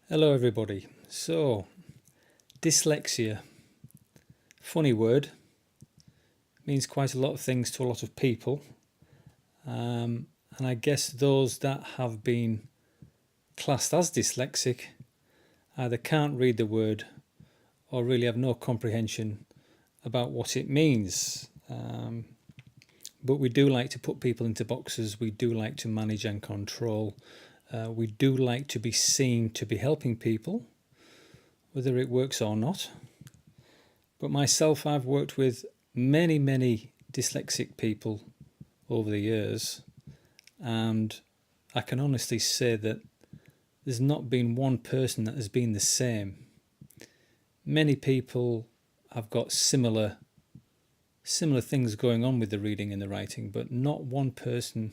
Hello everybody. So, dyslexia, funny word, means quite a lot of things to a lot of people. And I guess those that have been classed as dyslexic either can't read the word or really have no comprehension about what it means. But we do like to put people into boxes, we do like to manage and control. We do like to be seen to be helping people, whether it works or not. But myself, I've worked with many dyslexic people over the years, and I can honestly say that there's not been one person that has been the same. Many people have got similar things going on with the reading and the writing, but not one person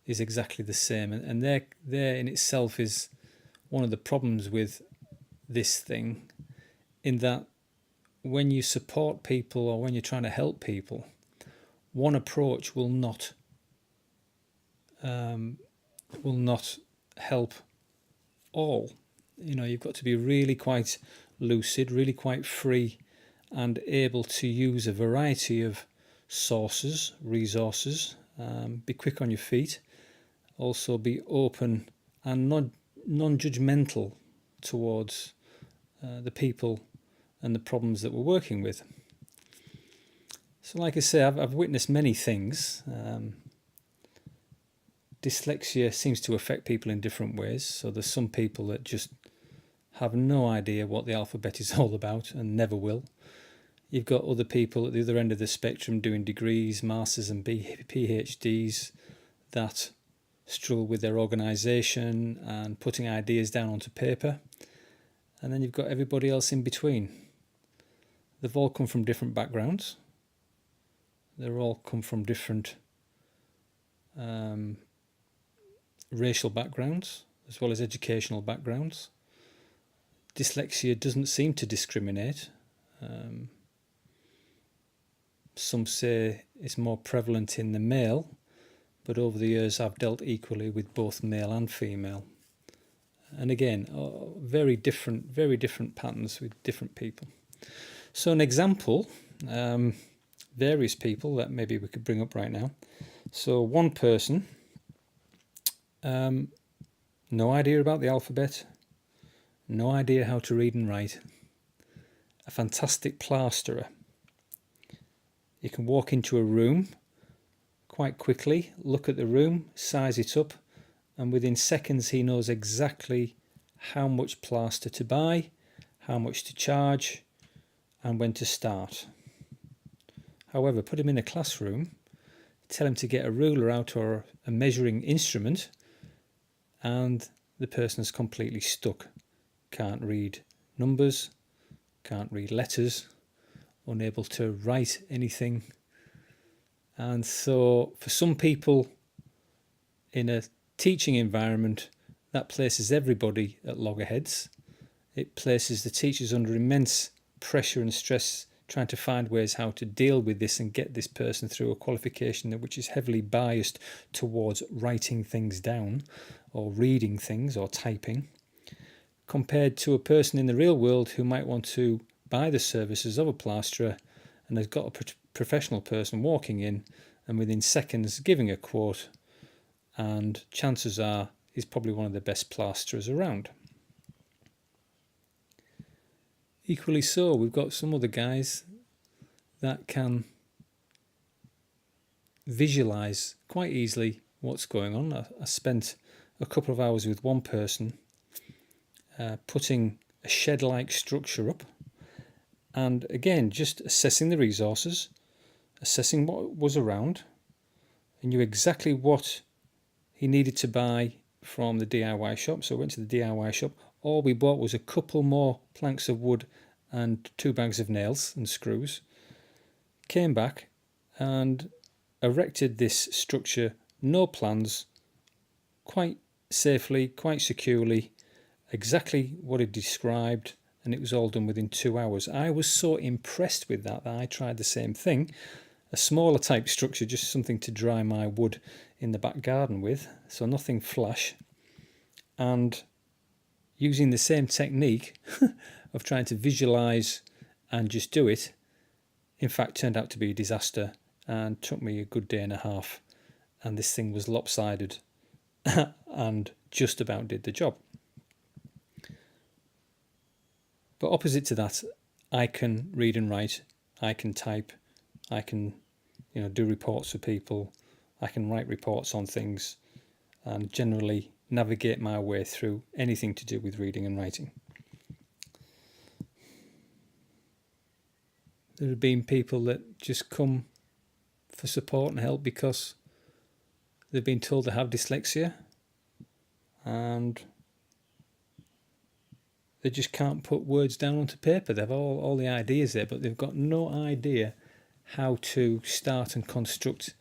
is exactly the same, and there in itself is one of the problems with this thing, in that when you support people or when you're trying to help people, one approach will not help all. You've got to be really quite lucid, really quite free, and able to use a variety of sources, resources. Be quick on your feet. Also be open and non-judgmental towards the people and the problems that we're working with. So like I say, I've witnessed many things. Dyslexia seems to affect people in different ways. So there's some people that just have no idea what the alphabet is all about and never will. You've got other people at the other end of the spectrum doing degrees, masters and PhDs that struggle with their organisation and putting ideas down onto paper. And then you've got everybody else in between. They've all come from different backgrounds. They've all come from different racial backgrounds as well as educational backgrounds. Dyslexia doesn't seem to discriminate. Some say it's more prevalent in the male, but over the years I've dealt equally with both male and female. And again, very different patterns with different people. So an example, various people that maybe we could bring up right now. So one person, no idea about the alphabet, no idea how to read and write, a fantastic plasterer. You can walk into a room quite quickly, look at the room, size it up, and within seconds he knows exactly how much plaster to buy, how much to charge, and when to start. However, put him in a classroom, tell him to get a ruler out or a measuring instrument, and the person's completely stuck. Can't read numbers, can't read letters, unable to write anything. And so for some people in a teaching environment, that places everybody at loggerheads. It places the teachers under immense pressure and stress, trying to find ways how to deal with this and get this person through a qualification which is heavily biased towards writing things down or reading things or typing, compared to a person in the real world who might want to buy the services of a plasterer and has got a professional person walking in and within seconds giving a quote, and chances are he's probably one of the best plasterers around. Equally so, we've got some other guys that can visualize quite easily what's going on. I spent a couple of hours with one person putting a shed-like structure up, and again just assessing the resources, assessing what was around, and knew exactly what he needed to buy from the DIY shop. So I went to the DIY shop. All we bought was a couple more planks of wood and 2 bags of nails and screws. Came back and erected this structure, no plans, quite safely, quite securely, exactly what he described, and it was all done within 2 hours. I was so impressed with that I tried the same thing, a smaller type structure, just something to dry my wood in the back garden with, so nothing flash, and using the same technique of trying to visualize and just do it, in fact turned out to be a disaster and took me a good day and a half, and this thing was lopsided and just about did the job. But opposite to that, I can read and write, I can type, I can do reports for people, I can write reports on things, and generally navigate my way through anything to do with reading and writing. There have been people that just come for support and help because they've been told they have dyslexia and they just can't put words down onto paper. They have all the ideas there, but they've got no idea how to start and construct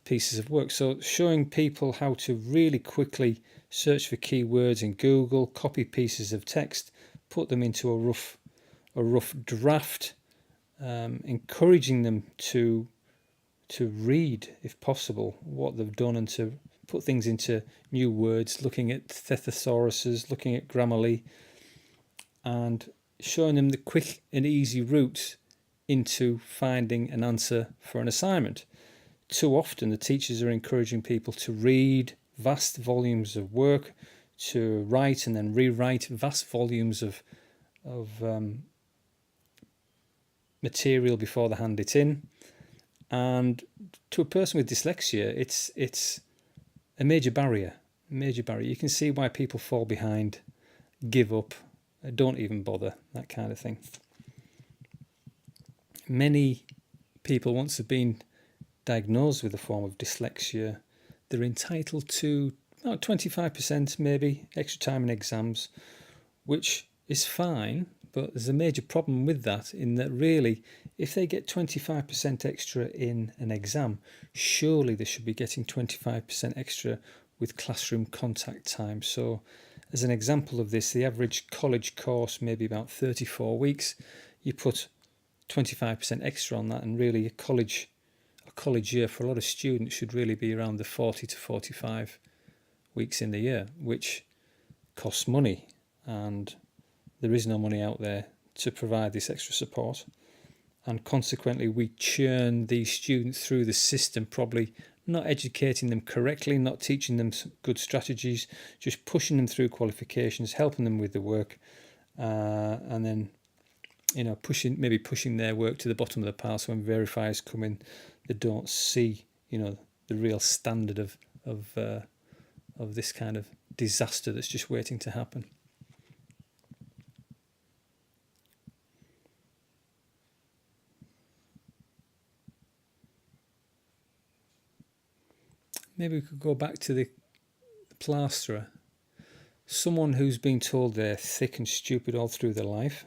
pieces of work. So showing people how to really quickly search for keywords in Google, copy pieces of text, put them into a rough draft, encouraging them to read, if possible, what they've done and to put things into new words, looking at thesauruses, looking at Grammarly, and showing them the quick and easy route into finding an answer for an assignment. Too often the teachers are encouraging people to read vast volumes of work, to write and then rewrite vast volumes of material before they hand it in. And to a person with dyslexia, it's a major barrier. You can see why people fall behind, give up, don't even bother, that kind of thing. Many people, once they've been diagnosed with a form of dyslexia, they're entitled to about 25% maybe extra time in exams, which is fine, but there's a major problem with that, in that really, if they get 25% extra in an exam, surely they should be getting 25% extra with classroom contact time. So as an example of this, the average college course may be about 34 weeks. You put 25% extra on that, and really a college year for a lot of students should really be around the 40 to 45 weeks in the year, which costs money, and there is no money out there to provide this extra support. And consequently, we churn these students through the system, probably not educating them correctly, not teaching them good strategies, just pushing them through qualifications, helping them with the work, and then pushing their work to the bottom of the pile. So when verifiers come in, they don't see the real standard of this kind of disaster that's just waiting to happen. Maybe we could go back to the plasterer. Someone who's been told they're thick and stupid all through their life.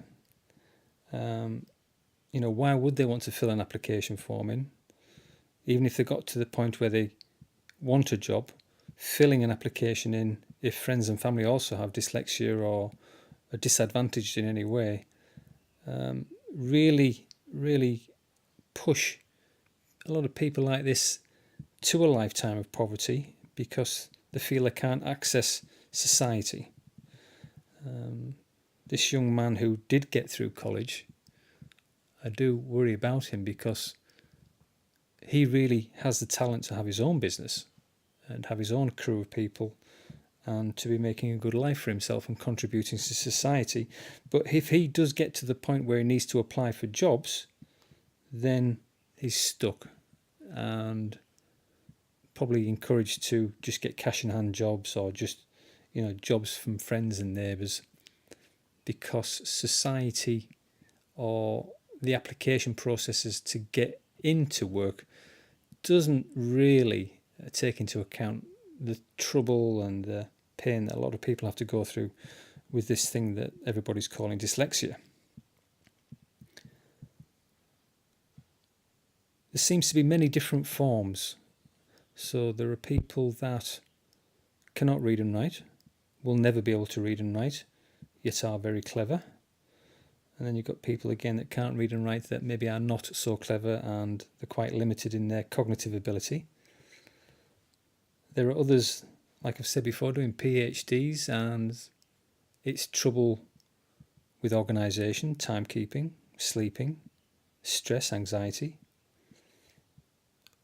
Why would they want to fill an application form in? Even if they got to the point where they want a job, filling an application in, if friends and family also have dyslexia or are disadvantaged in any way, really, really push a lot of people like this to a lifetime of poverty because they feel they can't access society. This young man who did get through college, I do worry about him because he really has the talent to have his own business and have his own crew of people and to be making a good life for himself and contributing to society. But if he does get to the point where he needs to apply for jobs, then he's stuck and probably encouraged to just get cash in hand jobs or just jobs from friends and neighbours, because society or the application processes to get into work doesn't really take into account the trouble and the pain that a lot of people have to go through with this thing that everybody's calling dyslexia. There seems to be many different forms. So there are people that cannot read and write, will never be able to read and write, yet are very clever. And then you've got people again that can't read and write that maybe are not so clever and they're quite limited in their cognitive ability. There are others, like I've said before, doing PhDs and it's trouble with organisation, timekeeping, sleeping, stress, anxiety.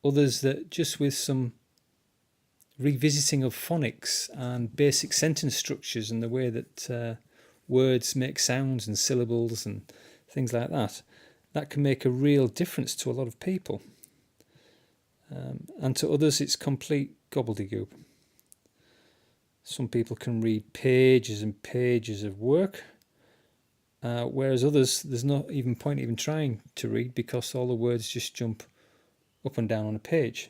Others that just with some revisiting of phonics and basic sentence structures and the way that words make sounds and syllables and things like that, that can make a real difference to a lot of people. And to others, it's complete gobbledygook. Some people can read pages and pages of work, whereas others, there's not even point even trying to read because all the words just jump up and down on a page.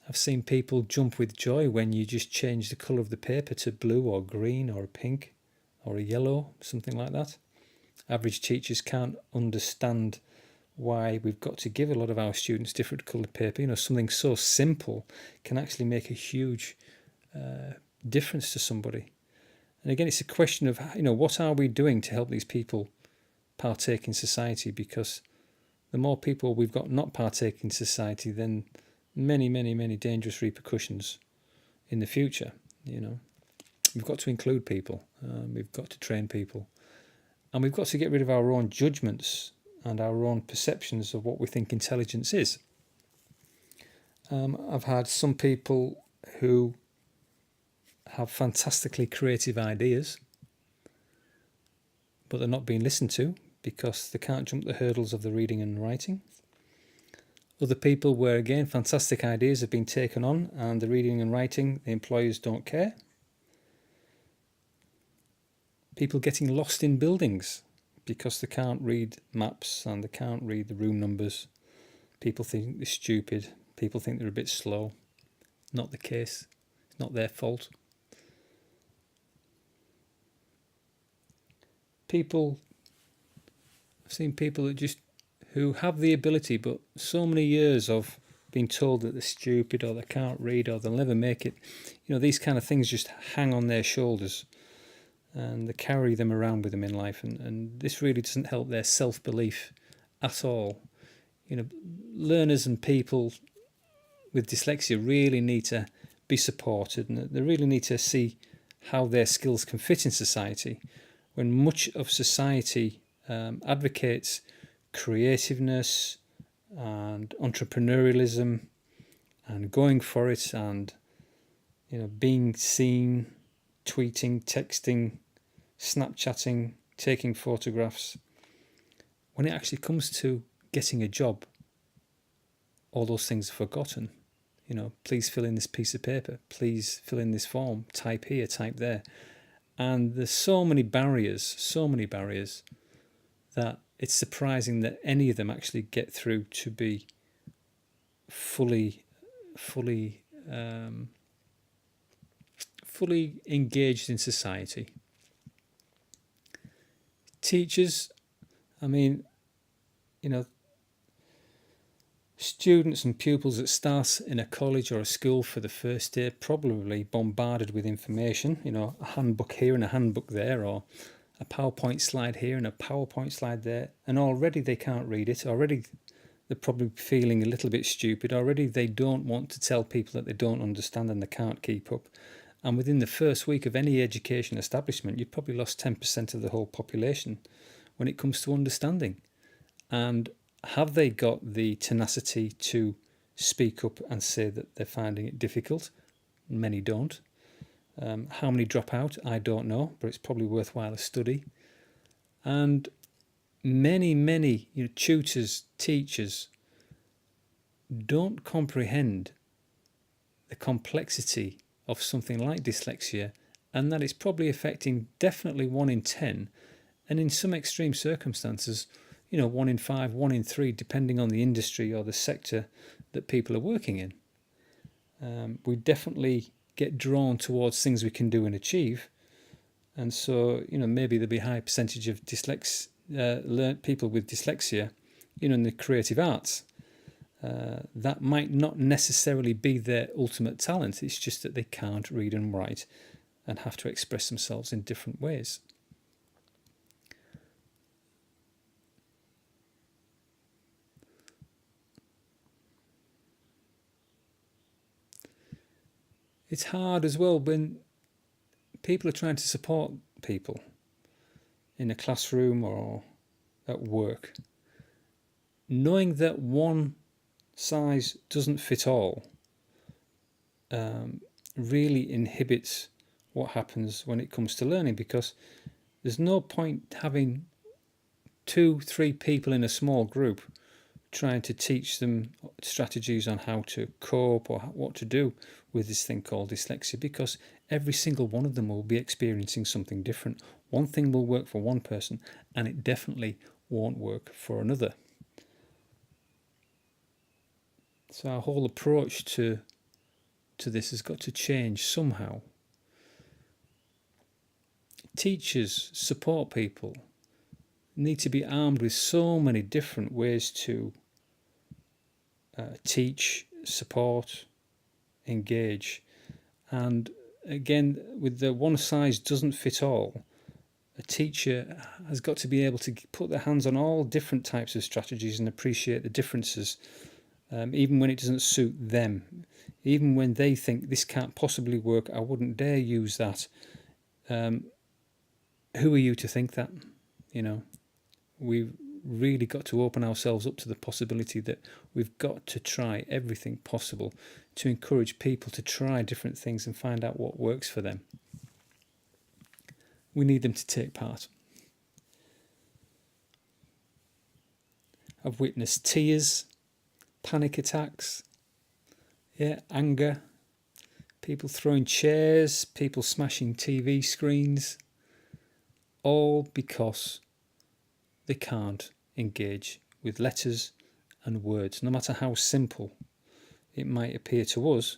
I've seen people jump with joy when you just change the colour of the paper to blue or green or a pink or a yellow, something like that. Average teachers can't understand why we've got to give a lot of our students different coloured paper. Something so simple can actually make a huge difference to somebody. And again, it's a question of, what are we doing to help these people partake in society? Because the more people we've got not partaking in society, then many, many, many dangerous repercussions in the future. We've got to include people. We've got to train people. And we've got to get rid of our own judgments and our own perceptions of what we think intelligence is. I've had some people who have fantastically creative ideas, but they're not being listened to because they can't jump the hurdles of the reading and writing. Other people where, again, fantastic ideas have been taken on and the reading and writing, the employers don't care. People getting lost in buildings because they can't read maps and they can't read the room numbers. People think they're stupid. People think they're a bit slow. Not the case. It's not their fault. I've seen people that who have the ability, but so many years of being told that they're stupid or they can't read or they'll never make it. These kind of things just hang on their shoulders and they carry them around with them in life. And this really doesn't help their self-belief at all. Learners and people with dyslexia really need to be supported and they really need to see how their skills can fit in society. When much of society advocates creativeness and entrepreneurialism and going for it and being seen, tweeting, texting, Snapchatting, taking photographs, when it actually comes to getting a job, all those things are forgotten. Please fill in this piece of paper, please fill in this form, type here, type there. And there's so many barriers that it's surprising that any of them actually get through to be fully engaged in society. Teachers, students and pupils that start in a college or a school for the first day probably bombarded with information, a handbook here and a handbook there, or a PowerPoint slide here and a PowerPoint slide there, and already they can't read it. Already they're probably feeling a little bit stupid. Already they don't want to tell people that they don't understand and they can't keep up. And within the first week of any education establishment, you've probably lost 10% of the whole population when it comes to understanding. And have they got the tenacity to speak up and say that they're finding it difficult? Many don't. How many drop out? I don't know, but it's probably worthwhile a study. And many tutors, teachers don't comprehend the complexity of something like dyslexia, and that it's probably affecting definitely 1 in 10, and in some extreme circumstances, 1 in 5, 1 in 3, depending on the industry or the sector that people are working in. We definitely get drawn towards things we can do and achieve, and so maybe there'll be a high percentage of people with dyslexia, in the creative arts. That might not necessarily be their ultimate talent. It's just that they can't read and write and have to express themselves in different ways. It's hard as well when people are trying to support people in a classroom or at work, knowing that one size doesn't fit all really inhibits what happens when it comes to learning, because there's no point having 2-3 people in a small group trying to teach them strategies on how to cope or what to do with this thing called dyslexia, because every single one of them will be experiencing something different. One thing will work for one person and it definitely won't work for another. So our whole approach to this has got to change somehow. Teachers, support people need to be armed with so many different ways to teach, support, engage. And again, with the one size doesn't fit all, a teacher has got to be able to put their hands on all different types of strategies and appreciate the differences, even when it doesn't suit them. Even when they think this can't possibly work, I wouldn't dare use that. Who are you to think that? We've really got to open ourselves up to the possibility that we've got to try everything possible to encourage people to try different things and find out what works for them. We need them to take part. I've witnessed tears, panic attacks, anger, people throwing chairs, people smashing TV screens, all because they can't engage with letters and words. No matter how simple it might appear to us,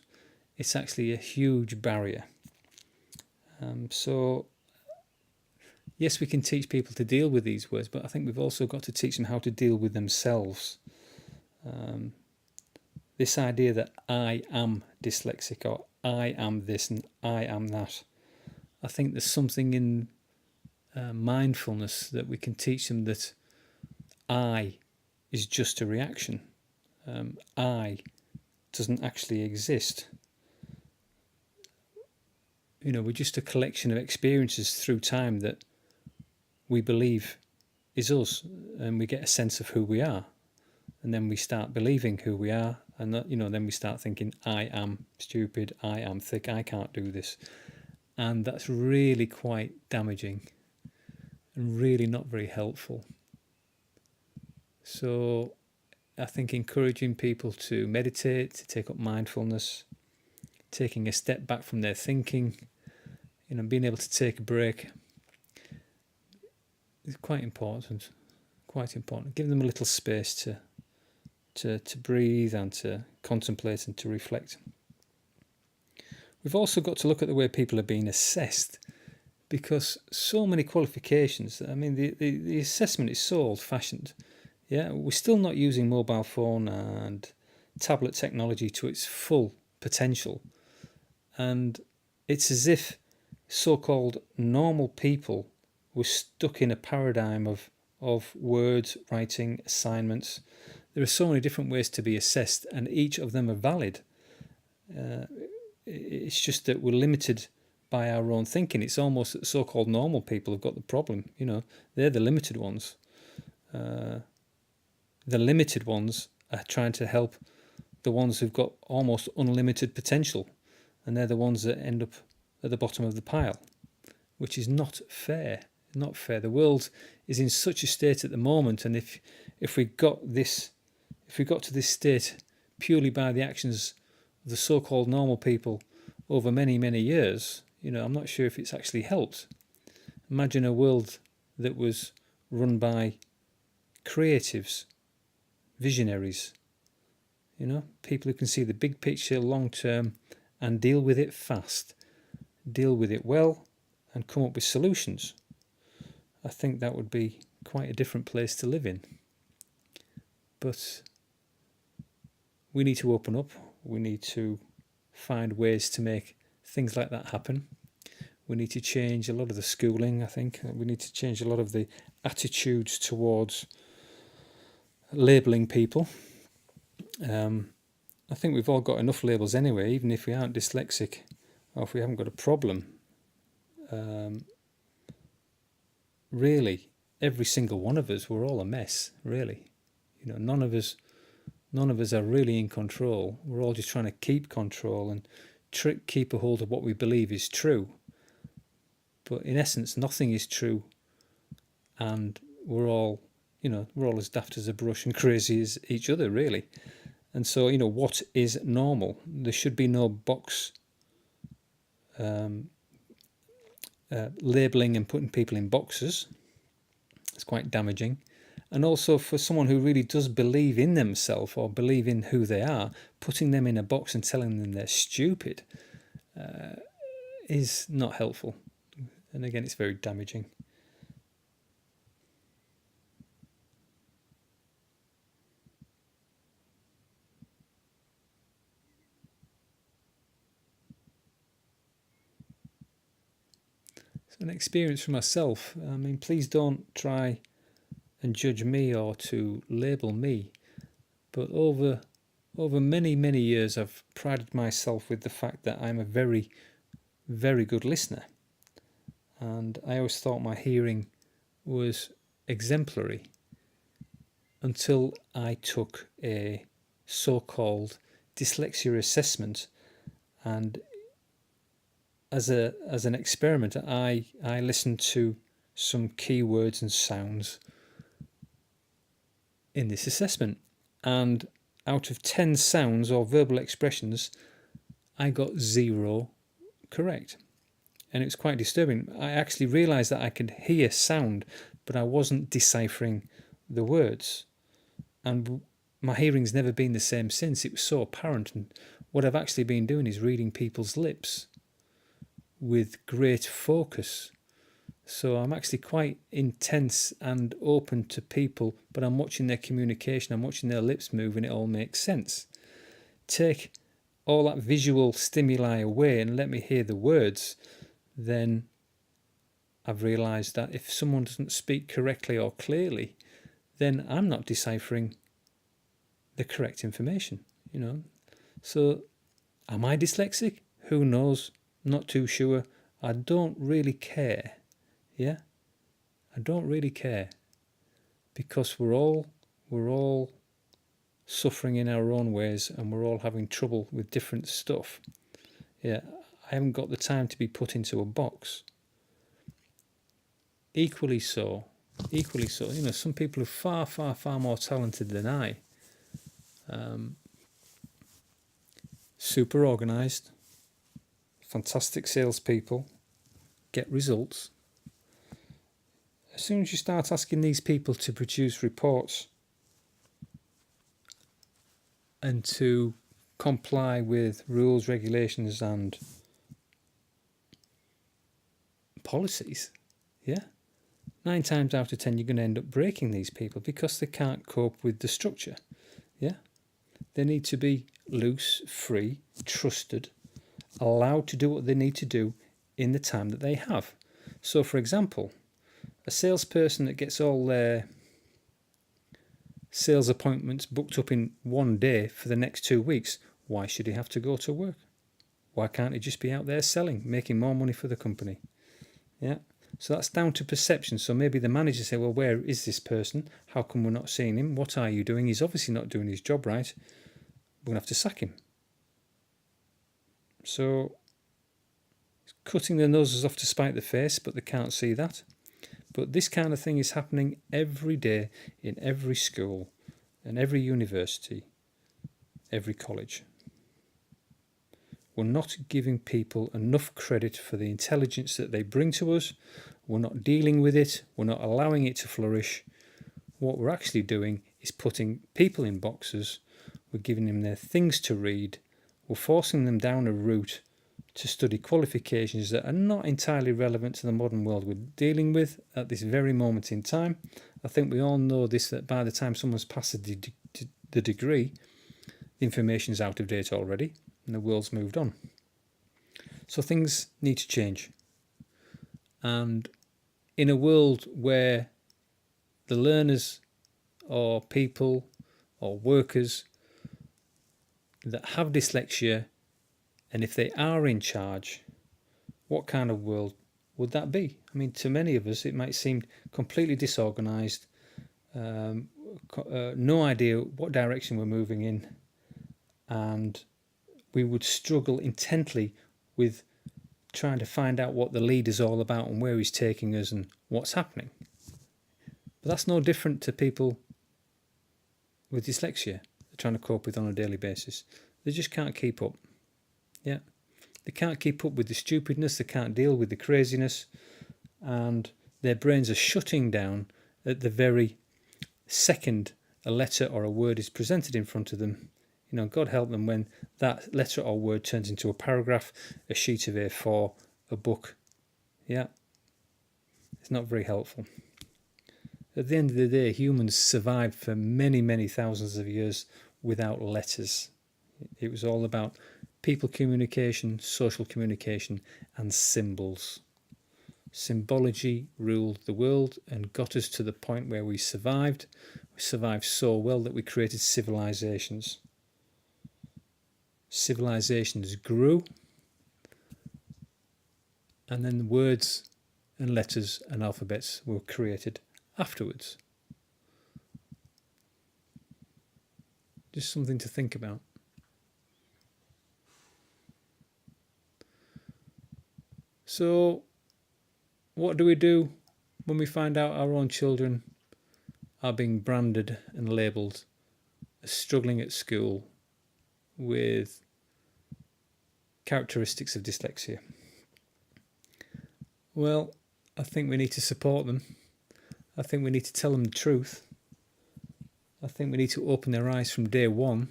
it's actually a huge barrier. So yes, we can teach people to deal with these words, but I think we've also got to teach them how to deal with themselves. This idea that I am dyslexic, or I am this and I am that. I think there's something in mindfulness that we can teach them, that I is just a reaction. I doesn't actually exist. We're just a collection of experiences through time that we believe is us, and we get a sense of who we are, and then we start believing who we are, and that, then we start thinking, I am stupid, I am thick, I can't do this, and that's really quite damaging and really not very helpful. So I think encouraging people to meditate, to take up mindfulness, taking a step back from their thinking, being able to take a break is quite important. Give them a little space to breathe and to contemplate and to reflect. We've also got to look at the way people are being assessed, because so many qualifications, the assessment is so old-fashioned. We're still not using mobile phone and tablet technology to its full potential, and it's as if so-called normal people were stuck in a paradigm of words, writing, assignments. There are so many different ways to be assessed, and each of them are valid. It's just that we're limited by our own thinking. It's almost that so-called normal people have got the problem. They're the limited ones. The limited ones are trying to help the ones who've got almost unlimited potential, and they're the ones that end up at the bottom of the pile, which is not fair. Not fair. The world is in such a state at the moment, and if we got to this state purely by the actions of the so-called normal people over many, many years, I'm not sure if it's actually helped. Imagine a world that was run by creatives, visionaries, people who can see the big picture long term and deal with it fast, deal with it well, and come up with solutions. I think that would be quite a different place to live in. But we need to open up. We need to find ways to make things like that happen. We need to change a lot of the schooling, I think. We need to change a lot of the attitudes towards labelling people. I think we've all got enough labels anyway, even if we aren't dyslexic or if we haven't got a problem. really, every single one of us, we're all a mess, really. None of us are really in control. We're all just trying to keep control and keep a hold of what we believe is true. But in essence, nothing is true, and we're all as daft as a brush and crazy as each other, really. And so, what is normal? There should be no box labeling and putting people in boxes. It's quite damaging. And also for someone who really does believe in themselves or believe in who they are, putting them in a box and telling them they're stupid is not helpful. And again, it's very damaging. So an experience for myself. I mean, please don't try and judge me or to label me. But over many, many years, I've prided myself with the fact that I'm a very, very good listener. And I always thought my hearing was exemplary until I took a so-called dyslexia assessment. And as an experiment, I listened to some keywords and sounds in this assessment. And out of 10 sounds or verbal expressions, I got 0 correct. And it was quite disturbing. I actually realised that I could hear sound, but I wasn't deciphering the words. And my hearing's never been the same since. It was so apparent. And what I've actually been doing is reading people's lips with great focus. So I'm actually quite intense and open to people, but I'm watching their communication, I'm watching their lips move, and it all makes sense. Take all that visual stimuli away and let me hear the words, then I've realised that if someone doesn't speak correctly or clearly, then I'm not deciphering the correct information, So am I dyslexic? Who knows? Not too sure. I don't really care. Yeah? I don't really care. Because we're all suffering in our own ways, and we're all having trouble with different stuff. Yeah, I haven't got the time to be put into a box. Equally so, some people are far, far, far more talented than I. Super organised, fantastic salespeople, get results. As soon as you start asking these people to produce reports and to comply with rules, regulations and policies, 9 times out of 10 you're going to end up breaking these people because they can't cope with the structure. They need to be loose, free, trusted, allowed to do what they need to do in the time that they have. So for example, a salesperson that gets all their sales appointments booked up in one day for the next 2 weeks, why should he have to go to work? Why can't he just be out there selling, making more money for the company? So that's down to perception. So maybe the manager say, well, where is this person? How come we're not seeing him? What are you doing? He's obviously not doing his job right. We're going to have to sack him. So cutting their noses off to spite the face, but they can't see that. But this kind of thing is happening every day in every school and every university, every college. We're not giving people enough credit for the intelligence that they bring to us. We're not dealing with it. We're not allowing it to flourish. What we're actually doing is putting people in boxes. We're giving them their things to read. We're forcing them down a route to study qualifications that are not entirely relevant to the modern world we're dealing with at this very moment in time. I think we all know this, that by the time someone's passed the degree, the information's out of date already and the world's moved on. So things need to change. And in a world where the learners or people or workers that have dyslexia, and if they are in charge, what kind of world would that be? I mean, to many of us, it might seem completely disorganised, no idea what direction we're moving in, and we would struggle intently with trying to find out what the leader's all about and where he's taking us and what's happening. But that's no different to people with dyslexia they're trying to cope with on a daily basis. They just can't keep up. Yeah, they can't keep up with the stupidness, they can't deal with the craziness, and their brains are shutting down at the very second a letter or a word is presented in front of them. You know, God help them when that letter or word turns into a paragraph, a sheet of A4, a book. Yeah, it's not very helpful. At the end of the day, humans survived for many, many thousands of years without letters. It was all about people communication, social communication, and symbols. Symbology ruled the world and got us to the point where we survived. We survived so well that we created civilizations. Civilizations grew, and then words and letters and alphabets were created afterwards. Just something to think about. So, what do we do when we find out our own children are being branded and labelled as struggling at school with characteristics of dyslexia? Well, I think we need to support them. I think we need to tell them the truth. I think we need to open their eyes from day one,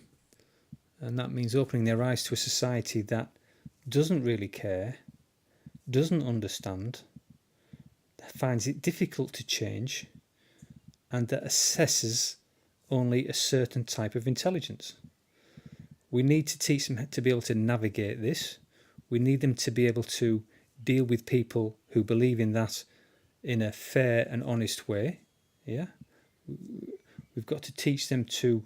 and that means opening their eyes to a society that doesn't really care, doesn't understand, finds it difficult to change, and that assesses only a certain type of intelligence. We need to teach them to be able to navigate this. We need them to be able to deal with people who believe in that in a fair and honest way. Yeah, we've got to teach them to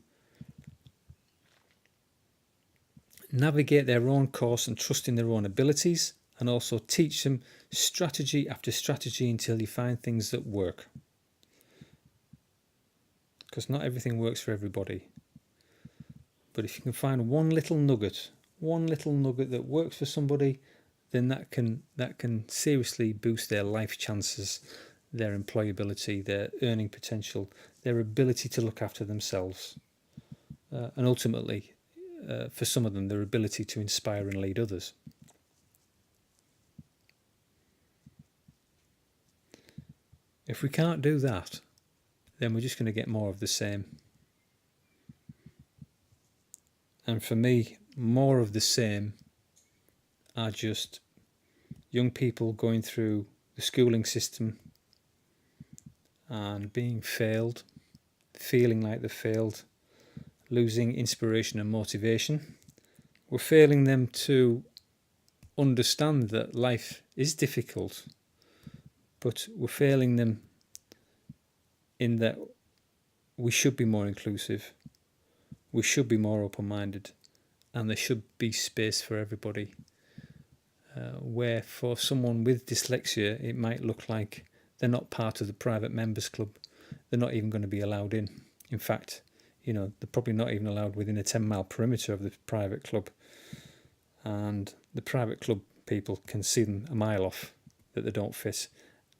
navigate their own course and trust in their own abilities, and also teach them strategy after strategy until you find things that work. Because not everything works for everybody. But if you can find one little nugget that works for somebody, then that can seriously boost their life chances, their employability, their earning potential, their ability to look after themselves, and ultimately, for some of them, their ability to inspire and lead others. If we can't do that, then we're just going to get more of the same. And for me, more of the same are just young people going through the schooling system and being failed, feeling like they failed, losing inspiration and motivation. We're failing them to understand that life is difficult, but we're failing them in that we should be more inclusive, we should be more open-minded, and there should be space for everybody. Where for someone with dyslexia, it might look like they're not part of the private members club. They're not even going to be allowed in. In fact, they're probably not even allowed within a 10-mile perimeter of the private club. And the private club people can see them a mile off that they don't fit.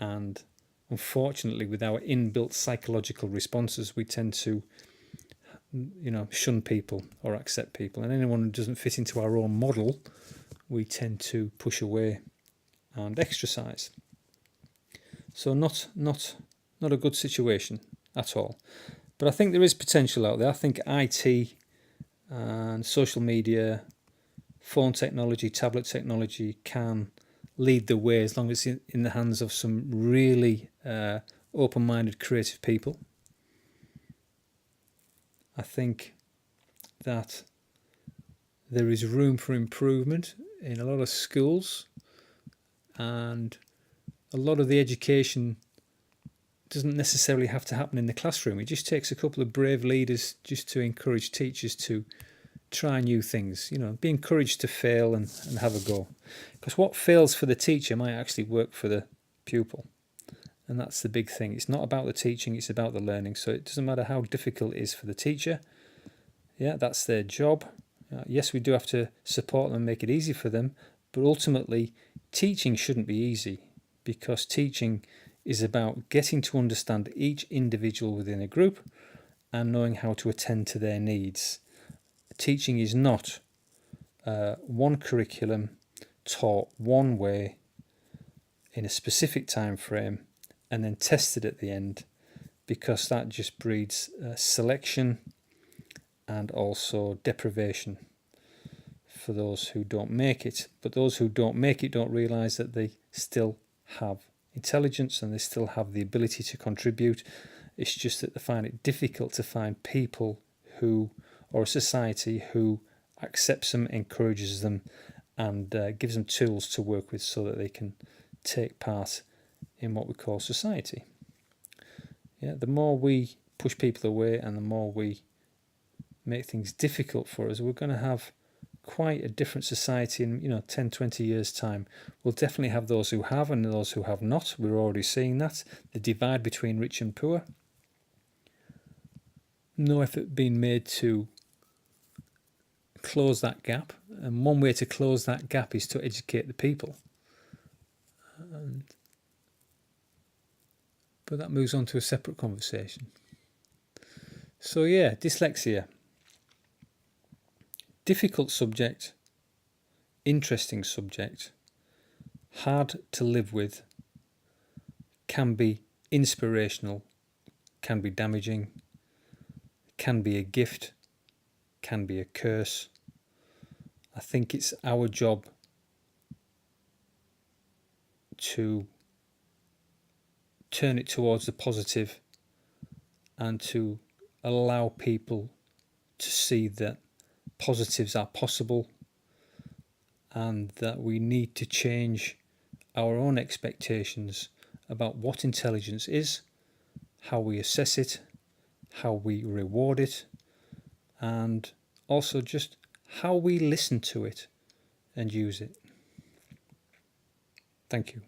And unfortunately, with our inbuilt psychological responses, we tend to shun people or accept people. And anyone who doesn't fit into our own model, we tend to push away and ostracize. So not a good situation at all. But I think there is potential out there. I think IT and social media, phone technology, tablet technology can lead the way as long as it's in the hands of some really open-minded, creative people. I think that there is room for improvement in a lot of schools, and a lot of the education doesn't necessarily have to happen in the classroom. It just takes a couple of brave leaders just to encourage teachers to try new things, be encouraged to fail and have a go. Because what fails for the teacher might actually work for the pupil. And that's the big thing. It's not about the teaching, it's about the learning. So it doesn't matter how difficult it is for the teacher. Yeah, that's their job. Yes, we do have to support them and make it easy for them. But ultimately, teaching shouldn't be easy, because teaching is about getting to understand each individual within a group and knowing how to attend to their needs. Teaching is not one curriculum taught one way in a specific time frame and then tested at the end, because that just breeds selection and also deprivation for those who don't make it. But those who don't make it don't realise that they still have intelligence and they still have the ability to contribute. It's just that they find it difficult to find people who, or a society who accepts them, encourages them, and gives them tools to work with so that they can take part in what we call society. Yeah, the more we push people away and the more we make things difficult for us, we're going to have quite a different society in 10, 20 years time. We'll definitely have those who have and those who have not. We're already seeing that, the divide between rich and poor. No effort being made to close that gap, and one way to close that gap is to educate the people. But that moves on to a separate conversation. So yeah, dyslexia. Difficult subject, interesting subject, hard to live with, can be inspirational, can be damaging, can be a gift, can be a curse. I think it's our job to turn it towards the positive and to allow people to see that positives are possible and that we need to change our own expectations about what intelligence is, how we assess it, how we reward it, and also just how we listen to it and use it. Thank you.